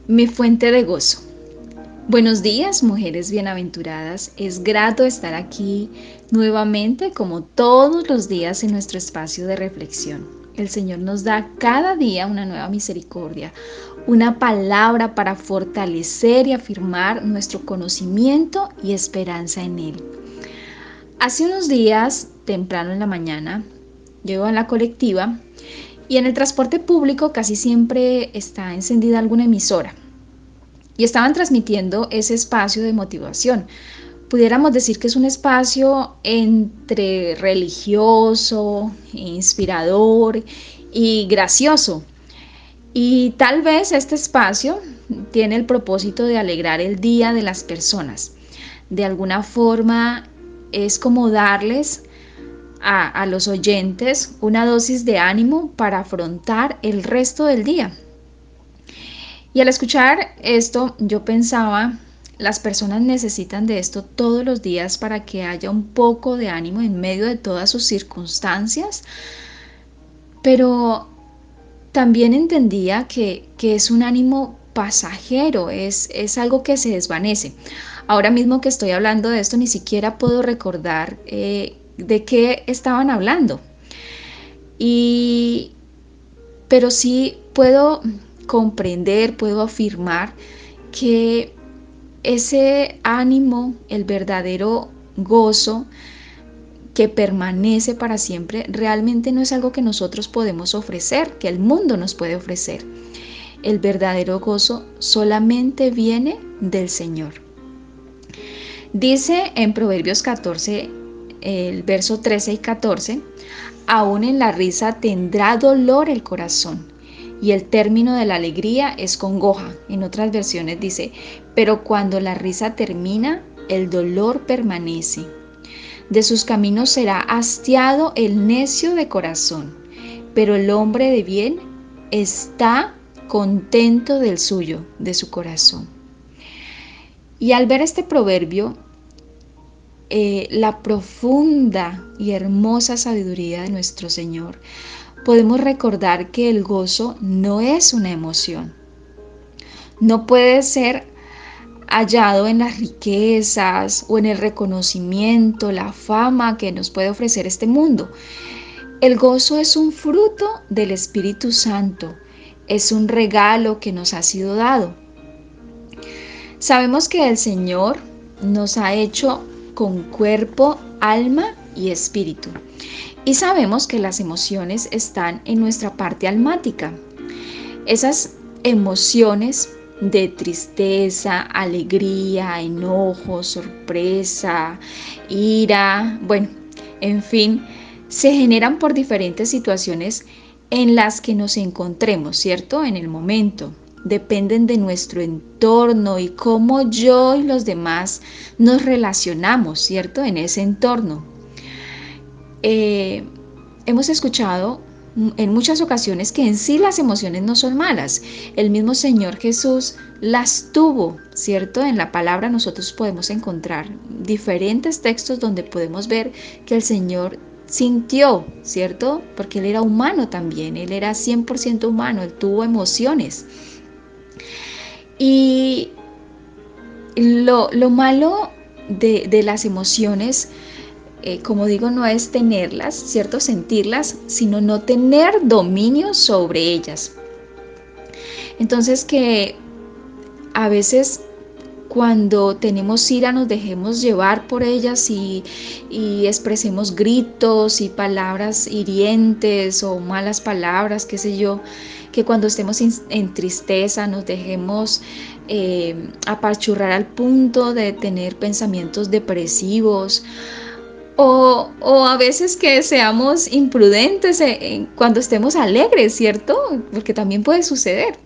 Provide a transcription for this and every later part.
Mi fuente de gozo. Buenos días, mujeres bienaventuradas. Es grato estar aquí nuevamente, como todos los días, en nuestro espacio de reflexión. El Señor nos da cada día una nueva misericordia, una palabra para fortalecer y afirmar nuestro conocimiento y esperanza en Él. Hace unos días, temprano en la mañana, yo iba en la colectiva y en el transporte público casi siempre está encendida alguna emisora y estaban transmitiendo ese espacio de motivación. Pudiéramos decir que es un espacio entre religioso, inspirador y gracioso. Y tal vez este espacio tiene el propósito de alegrar el día de las personas. De alguna forma es como darles a los oyentes una dosis de ánimo para afrontar el resto del día. Y al escuchar esto, yo pensaba, las personas necesitan de esto todos los días para que haya un poco de ánimo en medio de todas sus circunstancias, pero también entendía que es un ánimo pasajero, es algo que se desvanece. Ahora mismo que estoy hablando de esto, ni siquiera puedo recordar de qué estaban hablando. Y, pero sí puedo comprender, puedo afirmar que ese ánimo, el verdadero gozo que permanece para siempre, realmente no es algo que nosotros podemos ofrecer, que el mundo nos puede ofrecer. El verdadero gozo solamente viene del Señor. Dice en Proverbios 14, el verso 13 y 14, aún en la risa tendrá dolor el corazón, y el término de la alegría es congoja. En otras versiones dice, pero cuando la risa termina, el dolor permanece. De sus caminos será hastiado el necio de corazón, pero el hombre de bien está contento del suyo, de su corazón. Y al ver este proverbio, la profunda y hermosa sabiduría de nuestro Señor, podemos recordar que el gozo no es una emoción. No puede ser hallado en las riquezas o en el reconocimiento, la fama que nos puede ofrecer este mundo. El gozo es un fruto del Espíritu Santo, es un regalo que nos ha sido dado. Sabemos que el Señor nos ha hecho con cuerpo, alma y espíritu. Y sabemos que las emociones están en nuestra parte almática. Esas emociones de tristeza, alegría, enojo, sorpresa, ira, bueno, en fin, se generan por diferentes situaciones en las que nos encontremos, ¿cierto? En el momento. Dependen de nuestro entorno y cómo yo y los demás nos relacionamos, ¿cierto? En ese entorno. Hemos escuchado en muchas ocasiones que en sí las emociones no son malas. El mismo Señor Jesús las tuvo, ¿cierto? En la palabra nosotros podemos encontrar diferentes textos donde podemos ver que el Señor sintió, ¿cierto? Porque Él era humano también, Él era 100% humano, Él tuvo emociones. Y lo malo de las emociones, como digo, no es tenerlas, ¿cierto? Sentirlas, sino no tener dominio sobre ellas. Entonces que a veces cuando tenemos ira nos dejemos llevar por ellas y expresemos gritos y palabras hirientes o malas palabras, qué sé yo, que cuando estemos en tristeza nos dejemos apachurrar al punto de tener pensamientos depresivos. O a veces que seamos imprudentes cuando estemos alegres, ¿cierto? Porque también puede suceder.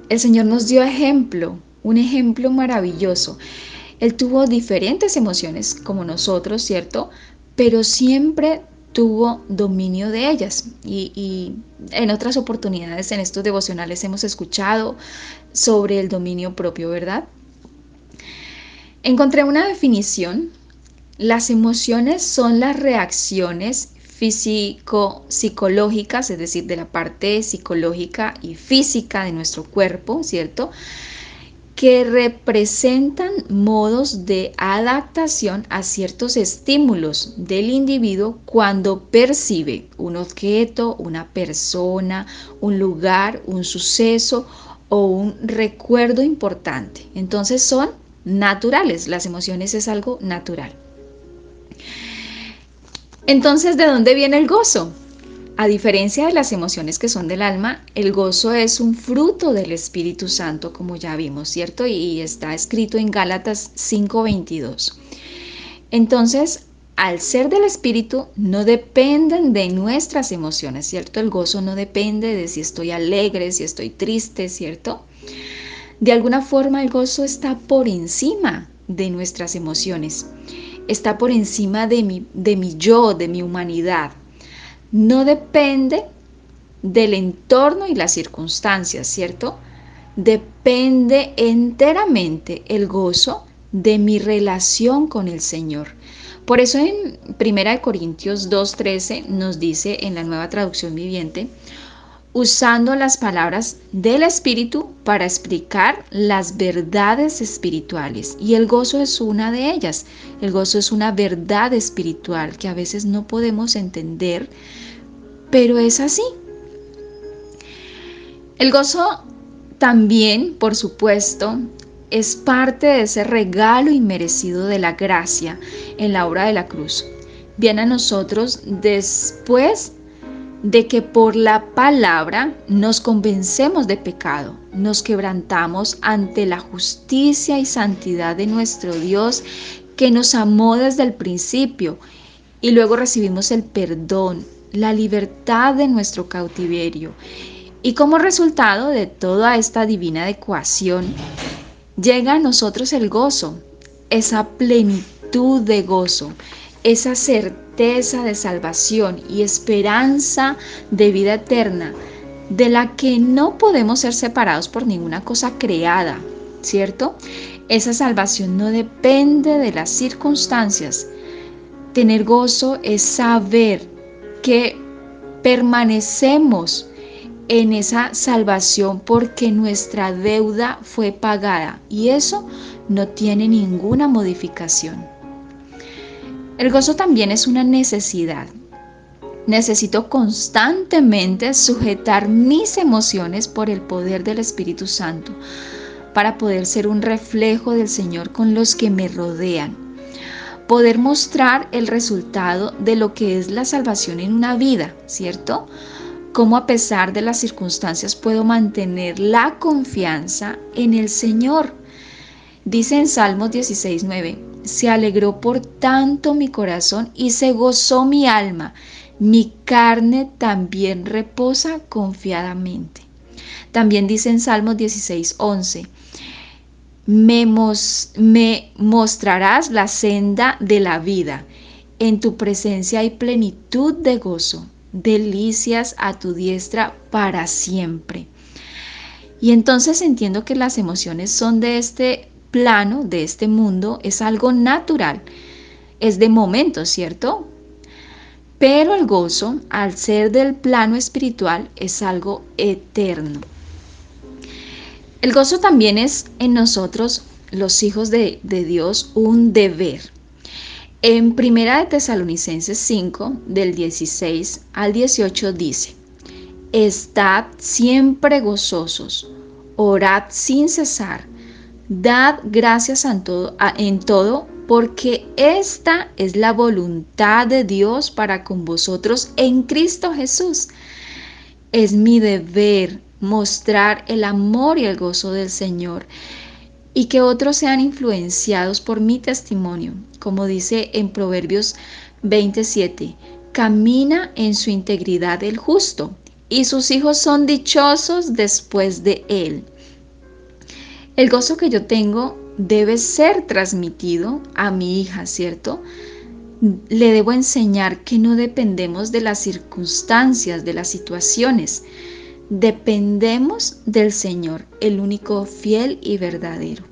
El Señor nos dio ejemplo, un ejemplo maravilloso. Él tuvo diferentes emociones como nosotros, ¿cierto? Pero siempre tuvo dominio de ellas. Y en otras oportunidades, en estos devocionales, hemos escuchado sobre el dominio propio, ¿verdad? Encontré una definición. Las emociones son las reacciones físico-psicológicas, es decir, de la parte psicológica y física de nuestro cuerpo, ¿cierto?, que representan modos de adaptación a ciertos estímulos del individuo cuando percibe un objeto, una persona, un lugar, un suceso o un recuerdo importante. Entonces son naturales, las emociones es algo natural. Entonces, ¿de dónde viene el gozo? A diferencia de las emociones que son del alma, el gozo es un fruto del Espíritu Santo, como ya vimos, ¿cierto? Y está escrito en Gálatas 5:22. Entonces, al ser del Espíritu, no dependen de nuestras emociones, ¿cierto? El gozo no depende de si estoy alegre, si estoy triste, ¿cierto? De alguna forma, el gozo está por encima de nuestras emociones, está por encima de mi yo, de mi humanidad. No depende del entorno y las circunstancias, ¿cierto? Depende enteramente el gozo de mi relación con el Señor. Por eso en 1 Corintios 2:13 nos dice en la Nueva Traducción Viviente, usando las palabras del Espíritu para explicar las verdades espirituales. Y el gozo es una de ellas. El gozo es una verdad espiritual que a veces no podemos entender, pero es así. El gozo también, por supuesto, es parte de ese regalo inmerecido de la gracia en la obra de la cruz. Viene a nosotros después de que por la palabra nos convencemos de pecado, nos quebrantamos ante la justicia y santidad de nuestro Dios que nos amó desde el principio y luego recibimos el perdón, la libertad de nuestro cautiverio. Y como resultado de toda esta divina adecuación, llega a nosotros el gozo, esa plenitud de gozo, esa certeza de salvación y esperanza de vida eterna, de la que no podemos ser separados por ninguna cosa creada, ¿cierto? Esa salvación no depende de las circunstancias. Tener gozo es saber que permanecemos en esa salvación porque nuestra deuda fue pagada y eso no tiene ninguna modificación. El gozo también es una necesidad. Necesito constantemente sujetar mis emociones por el poder del Espíritu Santo para poder ser un reflejo del Señor con los que me rodean. Poder mostrar el resultado de lo que es la salvación en una vida, ¿cierto? Cómo a pesar de las circunstancias puedo mantener la confianza en el Señor. Dice en Salmos 16:9, se alegró por tanto mi corazón y se gozó mi alma, mi carne también reposa confiadamente. También dice en Salmos 16:11, me mostrarás la senda de la vida, en tu presencia hay plenitud de gozo, delicias a tu diestra para siempre. Y entonces entiendo que las emociones son de este plano, de este mundo, es algo natural, es de momento, ¿cierto? Pero el gozo, al ser del plano espiritual, es algo eterno. El gozo también es en nosotros, los hijos de Dios, un deber. En 1 Tesalonicenses 5, del 16 al 18 dice, estad siempre gozosos, orad sin cesar, dad gracias en todo, porque esta es la voluntad de Dios para con vosotros en Cristo Jesús. Es mi deber mostrar el amor y el gozo del Señor y que otros sean influenciados por mi testimonio. Como dice en Proverbios 27, camina en su integridad el justo y sus hijos son dichosos después de él. El gozo que yo tengo debe ser transmitido a mi hija, ¿cierto? Le debo enseñar que no dependemos de las circunstancias, de las situaciones. Dependemos del Señor, el único fiel y verdadero.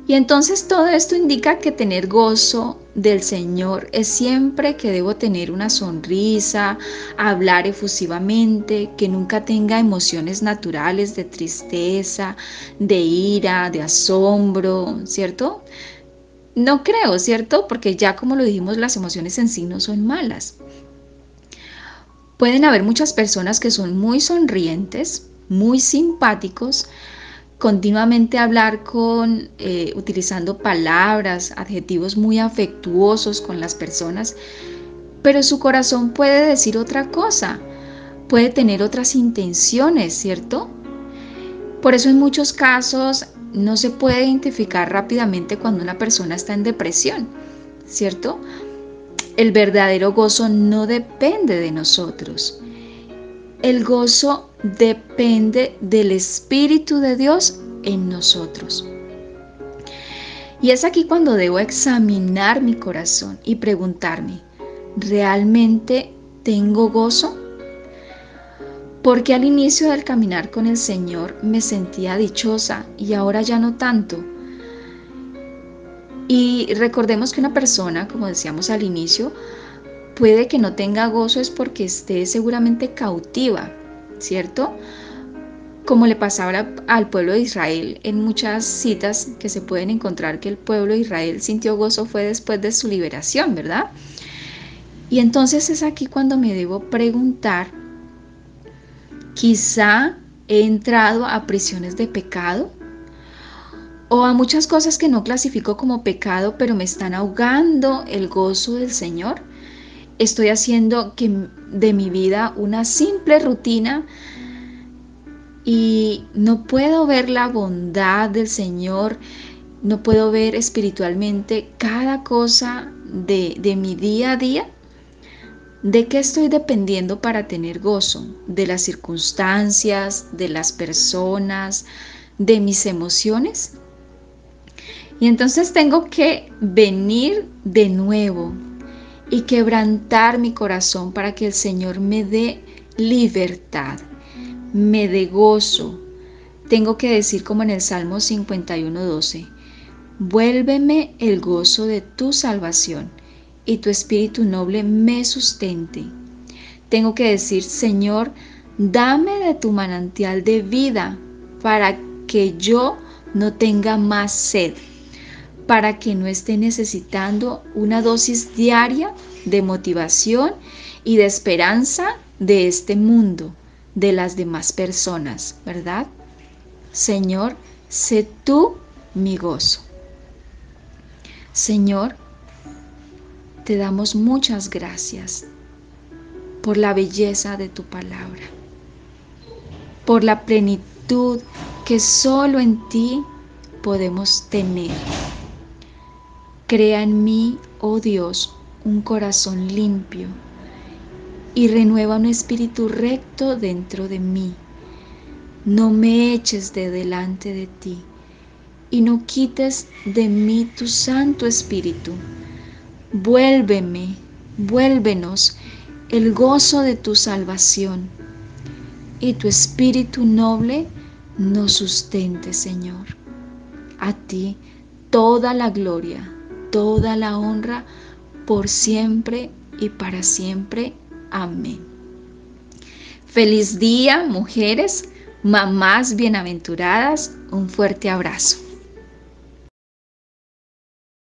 Y entonces todo esto indica que tener gozo del Señor es siempre que debo tener una sonrisa, hablar efusivamente, que nunca tenga emociones naturales de tristeza, de ira, de asombro, ¿cierto? No creo, ¿cierto? Porque ya como lo dijimos, las emociones en sí no son malas. Pueden haber muchas personas que son muy sonrientes, muy simpáticos, continuamente hablar utilizando palabras, adjetivos muy afectuosos con las personas, pero su corazón puede decir otra cosa, puede tener otras intenciones, ¿cierto? Por eso en muchos casos no se puede identificar rápidamente cuando una persona está en depresión, ¿cierto? El verdadero gozo no depende de nosotros. El gozo depende del Espíritu de Dios en nosotros. Y es aquí cuando debo examinar mi corazón y preguntarme, ¿realmente tengo gozo? Porque al inicio del caminar con el Señor me sentía dichosa y ahora ya no tanto. Y recordemos que una persona, como decíamos al inicio, puede que no tenga gozo es porque esté seguramente cautiva, ¿cierto? Como le pasaba al pueblo de Israel en muchas citas que se pueden encontrar que el pueblo de Israel sintió gozo fue después de su liberación, ¿verdad? Y entonces es aquí cuando me debo preguntar, quizá he entrado a prisiones de pecado o a muchas cosas que no clasifico como pecado, pero me están ahogando el gozo del Señor. Estoy haciendo de mi vida una simple rutina y no puedo ver la bondad del Señor, no puedo ver espiritualmente cada cosa de mi día a día. ¿De qué estoy dependiendo para tener gozo? ¿De las circunstancias, de las personas, de mis emociones? Y entonces tengo que venir de nuevo y quebrantar mi corazón para que el Señor me dé libertad, me dé gozo. Tengo que decir como en el Salmo 51:12, vuélveme el gozo de tu salvación y tu espíritu noble me sustente. Tengo que decir, Señor, dame de tu manantial de vida para que yo no tenga más sed, para que no esté necesitando una dosis diaria de motivación y de esperanza de este mundo, de las demás personas, ¿verdad? Señor, sé tú mi gozo. Señor, te damos muchas gracias por la belleza de tu palabra, por la plenitud que solo en ti podemos tener. Crea en mí, oh Dios, un corazón limpio y renueva un espíritu recto dentro de mí. No me eches de delante de ti y no quites de mí tu Santo Espíritu. Vuélvenos el gozo de tu salvación y tu Espíritu noble nos sustente, Señor. A ti toda la gloria, toda la honra, por siempre y para siempre. Amén. Feliz día, mujeres, mamás bienaventuradas. Un fuerte abrazo.